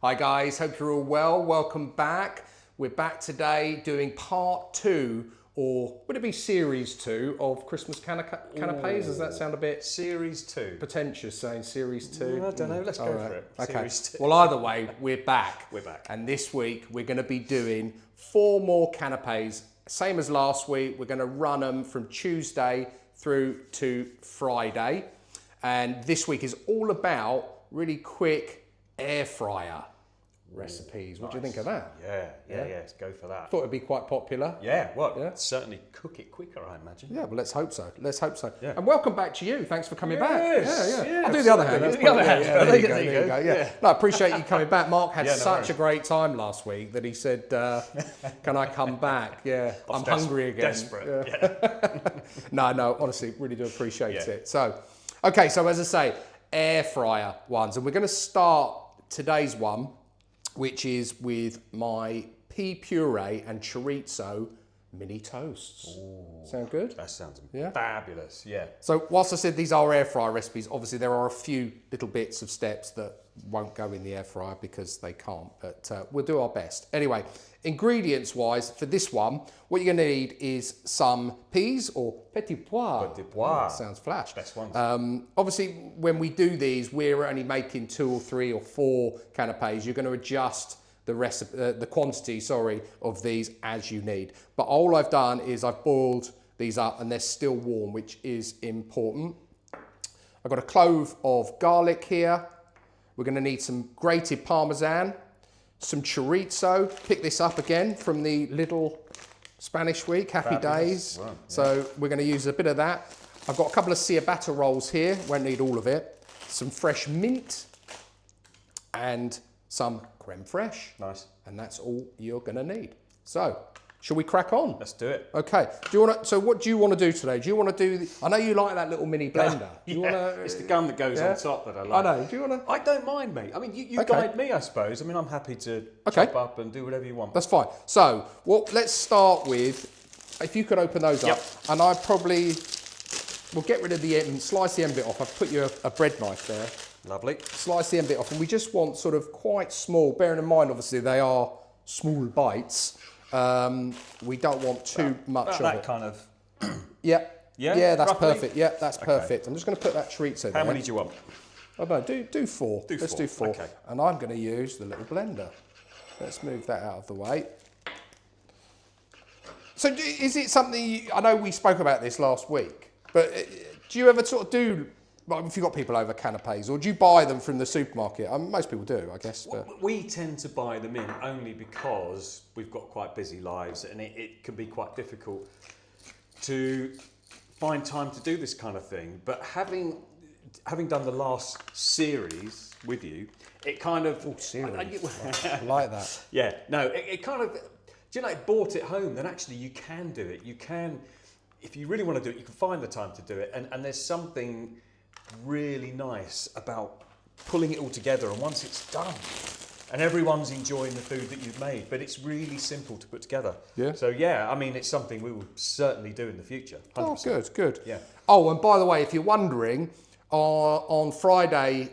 Hi guys, hope you're all well. Welcome back. We're back today doing part 2, or would it be series 2 of Christmas canapés? Does that sound a bit series 2? pretentious saying series 2? I don't know, let's go for it. Okay. Series 2. Well, either way, we're back. We're back. And this week we're going to be doing 4 more canapés. Same as last week, we're going to run them from Tuesday through to Friday. And this week is all about really quick air fryer recipes. What do you think of that? Yeah, let's go for that. Thought it'd be quite popular. Yeah, certainly cook it quicker, I imagine. Yeah, well, let's hope so. Let's hope so. Yeah. And welcome back to you. Thanks for coming back. Yeah, I'll do the other hand. That's the other hand. There you go. Yeah. No, I appreciate you coming back. Mark had no such worries. a great time last week that he said, can I come back? Yeah, I'm hungry again. Desperate. Yeah. No, honestly, really do appreciate it. So, okay, so as I say, air fryer ones. And we're going to start today's one, which is with my pea puree and chorizo mini toasts. Ooh, sound good? That sounds fabulous, yeah. So whilst I said these are air fryer recipes, obviously there are a few little bits of steps that won't go in the air fryer because they can't, but we'll do our best. Anyway, ingredients wise for this one, what you're gonna need is some peas or petit pois. Petit pois. Sounds flash. Best ones. Obviously, when we do these, we're only making 2 or 3 or 4 canapes. You're gonna adjust the recipe, the quantity, of these as you need. But all I've done is I've boiled these up and they're still warm, which is important. I've got a clove of garlic here. We're gonna need some grated Parmesan, some chorizo. Pick this up again from the little Spanish week, happy days. Wow, yeah. So we're gonna use a bit of that. I've got a couple of ciabatta rolls here, won't need all of it. Some fresh mint and some crème fraîche. Nice. And that's all you're gonna need. So, shall we crack on? Let's do it. Okay. So what do you want to do today? Do you want to do? I know you like that little mini blender. Do you want to? It's the gun that goes on top that I like. I know. Do you want to? I don't mind, mate. I mean, you Okay. guide me, I suppose. I mean, I'm happy to Okay. chop up and do whatever you want. That's fine. So, let's start with, if you could open those up, and I probably will get rid of the end, slice the end bit off. I've put you a bread knife there. Lovely. Slice the end bit off, and we just want sort of quite small, bearing in mind, obviously, they are small bites. We don't want too much of That it. kind of... Yeah, that's roughly? perfect. Yeah, that's perfect. I'm just going to put that chorizo there. How many do you want? Oh no, do 4. Let's do 4. Okay. And I'm going to use the little blender. Let's move that out of the way. So is it something, I know we spoke about this last week, but do you ever sort of do, well, if you've got people over canapes, or do you buy them from the supermarket? Most people do, I guess. But We tend to buy them in only because we've got quite busy lives and it can be quite difficult to find time to do this kind of thing. But having done the last series with you, it kind of... Oh, series. I like that. Yeah, no, it kind of... Do you know, it brought it home, then actually you can do it. You can, if you really want to do it, you can find the time to do it. And there's something really nice about pulling it all together, and once it's done and everyone's enjoying the food that you've made, but it's really simple to put together. Yeah. So yeah, I mean, it's something we will certainly do in the future. 100%. Oh, good. Yeah. Oh, and by the way, if you're wondering, on Friday,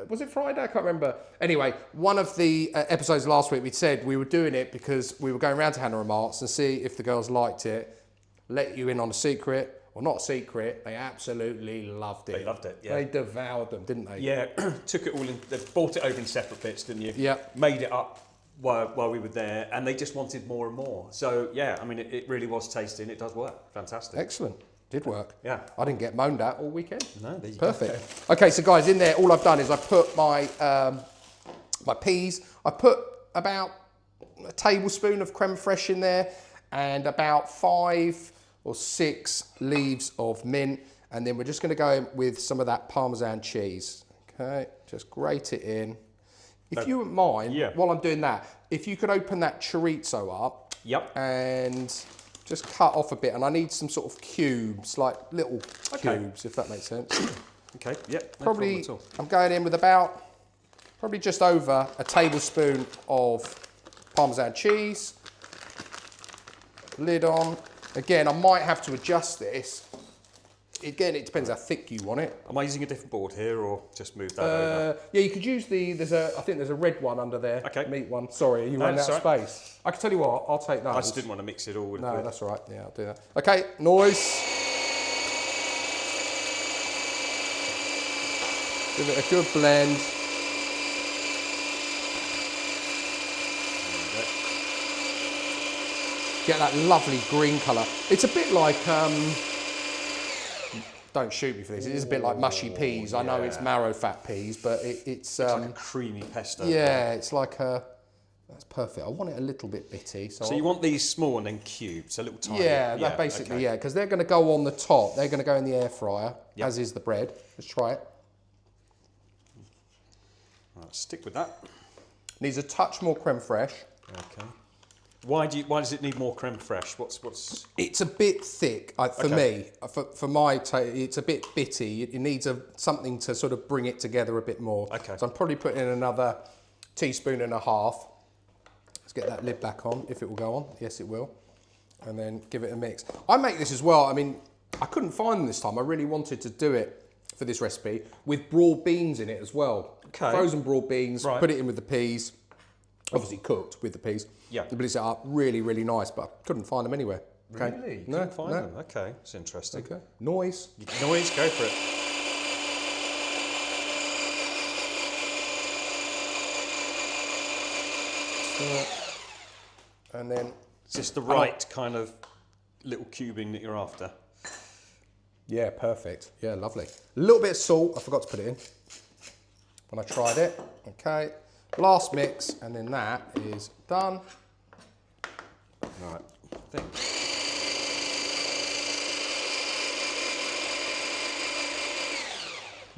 was it Friday? I can't remember. Anyway, one of the episodes last week, we said we were doing it because we were going around to Hannah and Mark's and see if the girls liked it. Let you in on a secret. Well, not a secret. They absolutely loved it. They loved it, yeah. They devoured them, didn't they? Yeah, took it all in, they bought it over in separate bits, didn't you? Yeah. Made it up while we were there, and they just wanted more and more. So yeah, I mean, it really was tasty, and it does work. Fantastic. Excellent. Did work. Yeah. I didn't get moaned at all weekend. No, there you go. Perfect. Okay, so guys, in there, all I've done is I put my my peas. I put about a tablespoon of crème fraîche in there, and about 5 or 6 leaves of mint, and then we're just going to go in with some of that Parmesan cheese. Okay, just grate it in. If you wouldn't mind, while I'm doing that, if you could open that chorizo up. Yep. And just cut off a bit, and I need some sort of cubes, like little cubes, if that makes sense. Okay, yep. No Probably, problem at all. I'm going in with probably just over a tablespoon of Parmesan cheese. Lid on. Again, I might have to adjust this Again, it depends how thick you want it. Am I using a different board here or just move that over? Yeah, you could use I think there's a red one under there. Okay. Meat one. Sorry, you running out of space. I can tell you what, I'll take those. I just didn't want to mix it all with No, that's all right. Yeah, I'll do that. Okay, noise. Give it a good blend. Get that lovely green colour. It's a bit like, don't shoot me for this, it is a bit like mushy peas. I know it's marrow fat peas, but it's like a creamy pesto. Yeah, it's like that's perfect. I want it a little bit bitty. So you want these small and then cubes, a little tiny. Yeah, that basically, yeah, because they're going to go on the top. They're going to go in the air fryer, as is the bread. Let's try it. Right, stick with that. Needs a touch more crème fraîche. Okay. Why does it need more crème fraîche? What's? It's a bit thick for me. For my taste, it's a bit bitty. It needs something to sort of bring it together a bit more. Okay. So I'm probably putting in another teaspoon and a half. Let's get that lid back on, if it will go on. Yes, it will. And then give it a mix. I make this as well. I mean, I couldn't find them this time. I really wanted to do it for this recipe with broad beans in it as well. Okay. Frozen broad beans. Put it in with the peas. Obviously cooked with the peas. Yeah. But it's up really, really nice, but I couldn't find them anywhere. Okay. Really? You couldn't find them? Okay, it's interesting. Okay. Noise. Noise, go for it. And then... Is this the right kind of little cubing that you're after? Yeah, perfect. Yeah, lovely. A little bit of salt. I forgot to put it in when I tried it. Okay. Last mix, and then that is done. Right, I think.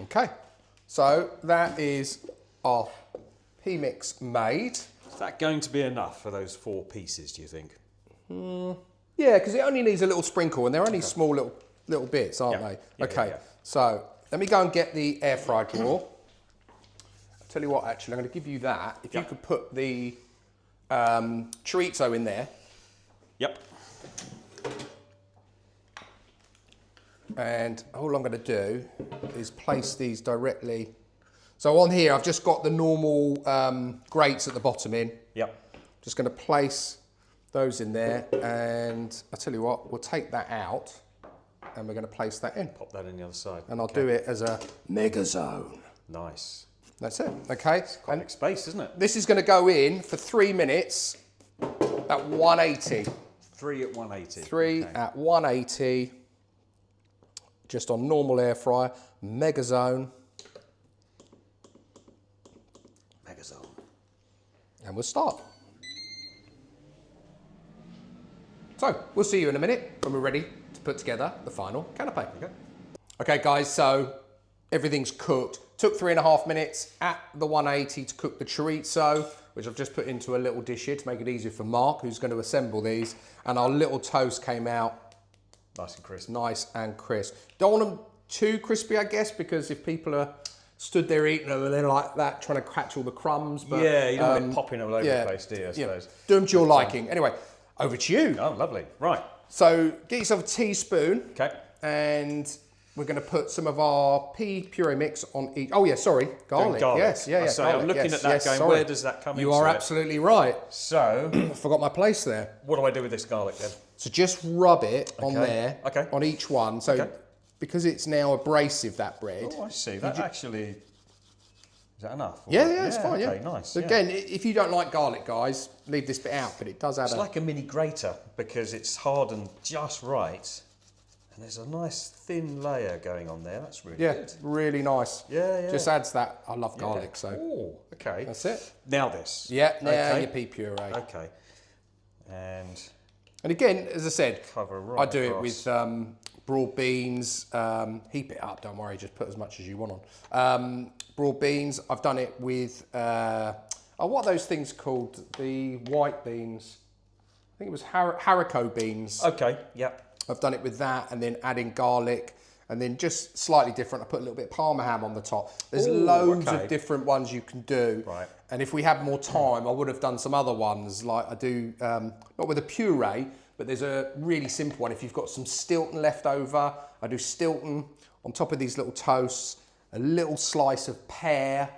Okay, so that is our pea mix made. Is that going to be enough for those 4 pieces, do you think? Yeah, because it only needs a little sprinkle, and they're only small little bits, aren't they? Yeah, okay, yeah. So let me go and get the air fry drawer. I'll tell you what, actually, I'm going to give you that. If you could put the chorizo in there. Yep. And all I'm going to do is place these directly. So on here, I've just got the normal grates at the bottom in. Yep. Just going to place those in there, and I'll tell you what, we'll take that out, and we're going to place that in. Pop that in the other side. And I'll do it as a mega zone. Nice. That's it, okay? It's quite a big space, isn't it? This is going to go in for 3 minutes at 180. 3 at 180. 3 at 180, just on normal air fryer, mega zone. Mega zone. And we'll start. So, we'll see you in a minute when we're ready to put together the final canapé. Okay guys, so everything's cooked. Took 3.5 minutes at the 180 to cook the chorizo, which I've just put into a little dish here to make it easier for Mark, who's going to assemble these. And our little toast came out nice and crisp. Nice and crisp. Don't want them too crispy, I guess, because if people are stood there eating them and they're like that, trying to catch all the crumbs. But, yeah, you don't want it popping all over the place, do you, I suppose? Do them to your liking. Anyway, over to you. Oh, lovely. Right. So get yourself a teaspoon. Okay. And we're going to put some of our pea puree mix on each. Oh yeah, sorry, garlic. Yes, yeah. So garlic. I'm looking at that going, where does that come into? You are absolutely right. So I forgot my place there. What do I do with this garlic then? So just rub it on there, on each one. So because it's now abrasive, that bread. Oh, I see. That actually, is that enough? Yeah, it's fine. Okay, nice. So again, if you don't like garlic, guys, leave this bit out. But it does add. It's like a mini grater because it's hardened just right. And there's a nice thin layer going on there. That's really good. Really nice. Yeah. Just adds that. I love garlic, so. Oh, okay. That's it. Now this. Yeah, now your pea puree. Okay. And again, as I said, cover right I do across. it with broad beans. Heap it up, don't worry, just put as much as you want on. Broad beans, I've done it with, what are those things called? The white beans. I think it was haricot beans. Okay, yep. I've done it with that, and then adding garlic, and then just slightly different, I put a little bit of Parma ham on the top. There's loads of different ones you can do. Right. And if we had more time, I would have done some other ones, like I do, not with a puree, but there's a really simple one. If you've got some Stilton left over, I do Stilton on top of these little toasts, a little slice of pear,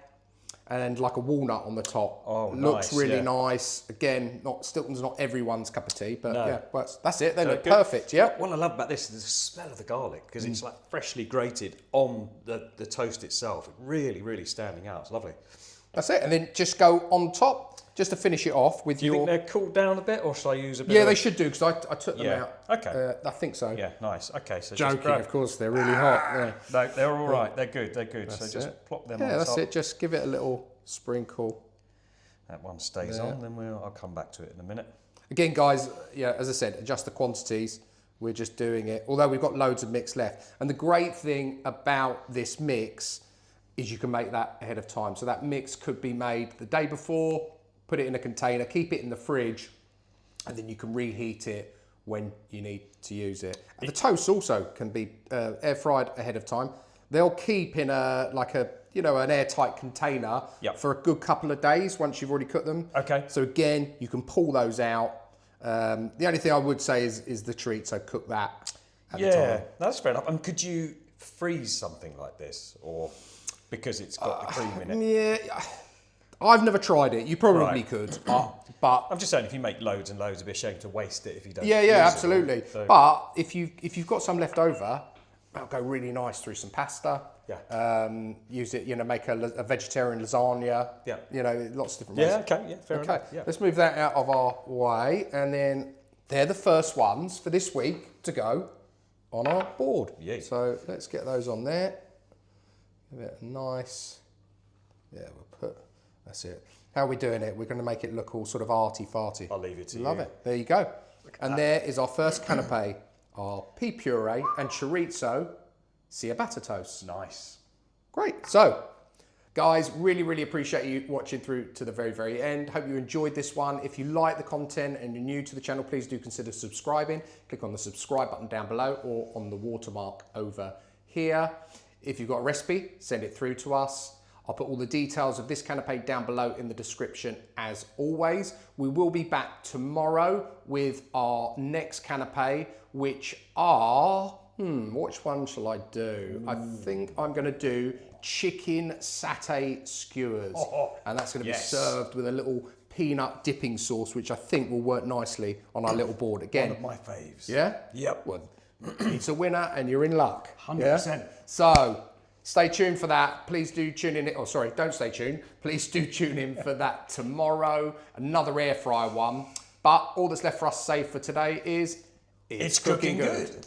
and like a walnut on the top. Oh, looks nice, really yeah. nice. Again, Stilton's not everyone's cup of tea, but No. yeah, well, that's it. They look good. perfect, yeah. What I love about this is the smell of the garlic, because it's like freshly grated on the toast itself. Really, really standing out. It's lovely. That's it. And then just go on top, just to finish it off with Do you your... think they're cooled down a bit, or shall I use a bit? Yeah, they should do, because I took them Yeah. out. Okay. I think so. Yeah, nice. Okay, so just Joking, grab... of course, they're really hot. Yeah, No, they're all right. They're good. They're good. So That's just it. plop them Yeah, on that's top. it. Just give it a little sprinkle. That one stays on, then I'll come back to it in a minute. Again, guys, yeah, as I said, adjust the quantities. We're just doing it, although we've got loads of mix left. And the great thing about this mix is you can make that ahead of time. So that mix could be made the day before, put it in a container, keep it in the fridge, and then you can reheat it when you need to use it. And the toasts also can be air fried ahead of time. They'll keep in an airtight container for a good couple of days once you've already cooked them. Okay. So again, you can pull those out. The only thing I would say is the treat, so cook that at the time. That's fair enough. And could you freeze something like this, or because it's got the cream in it? Yeah, I've never tried it. You probably could, but I'm just saying, if you make loads and loads, it'd be a shame to waste it if you don't. yeah, use it all. absolutely. So- But if you've got some left over, that'll go really nice through some pasta. Yeah. Use it, make a vegetarian lasagna. Yeah. Lots of different ways. Yeah. Okay. Yeah. Fair enough. Yeah. Let's move that out of our way, and then they're the first ones for this week to go on our board. Yeah. So let's get those on there. Give it a nice. Yeah, that's it. How are we doing it? We're going to make it look all sort of arty-farty. I'll leave it to you. Love it. There you go. And there is our first canapé, our pea puree and chorizo ciabatta toast. Nice. Great. So, guys, really, really appreciate you watching through to the very, very end. Hope you enjoyed this one. If you like the content and you're new to the channel, please do consider subscribing. Click on the subscribe button down below or on the watermark over here. If you've got a recipe, send it through to us. I'll put all the details of this canapé down below in the description as always. We will be back tomorrow with our next canapé, which are, which one shall I do? I think I'm gonna do chicken satay skewers. And that's gonna be served with a little peanut dipping sauce, which I think will work nicely on our little board. Again, One of my faves. yeah? Yep. Well, it's a winner and you're in luck. 100%. Yeah? So, stay tuned for that. Please do tune in. Oh, sorry, don't stay tuned. Please do tune in for that tomorrow. Another air fryer one. But all that's left for us to say for today is It's cooking good.